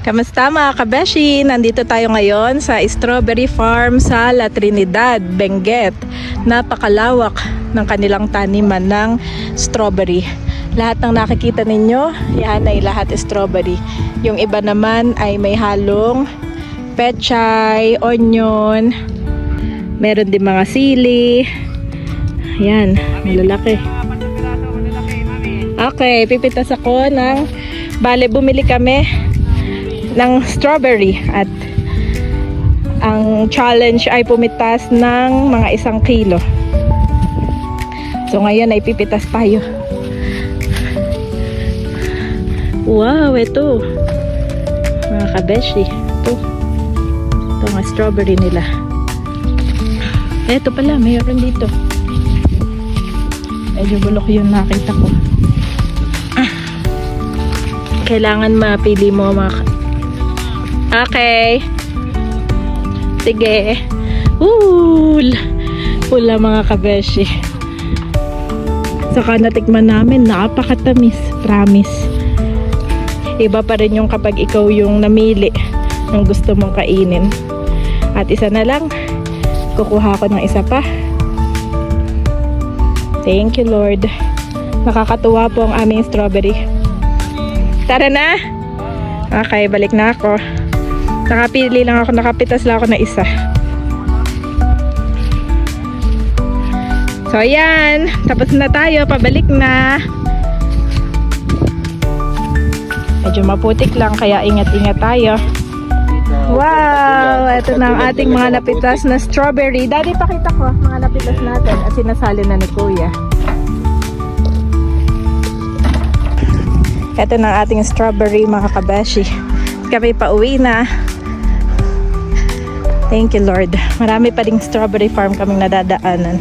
Kamusta mga kabeshi? Nandito tayo ngayon sa strawberry farm sa La Trinidad, Benguet. Napakalawak ng kanilang taniman ng strawberry. Lahat ng nakikita ninyo, yan ay lahat strawberry. Yung iba naman ay may halong pechay, onion, meron din mga sili. Yan, malalaki. Okay, pipitas ako ng, bumili kami ng strawberry at ang challenge ay pumitas ng mga 1 kilo. So ngayon ay pipitas tayo. Wow, ito mga kabeshi, ito mga strawberry nila. Ito pala, mayroon dito. Medyo bulok yung nakita ko. Kailangan mapili mo mga. Okay. Sige. Pula mga kabeshi. Saka natikman namin, napakatamis. Promise. Iba pa rin yung kapag ikaw yung namili ng gusto mong kainin. At isa na lang, kukuha ko ng isa pa. Thank you, Lord. Nakakatuwa po ang aming strawberry. Tara na! Okay, balik na ako. Nakapili lang ako, nakapitas lang ako na isa. So ayan, tapos na tayo, pabalik na. Medyo maputik lang, kaya ingat-ingat tayo. Wow, ito na ang ating mga napitas na strawberry. Daddy, pakita ko mga napitas natin at sinasali na ni Kuya. Ito na ang ating strawberry mga kabeshi. Kami pa uwi na. Thank you, Lord. Marami pa ding strawberry farm kaming nadadaanan.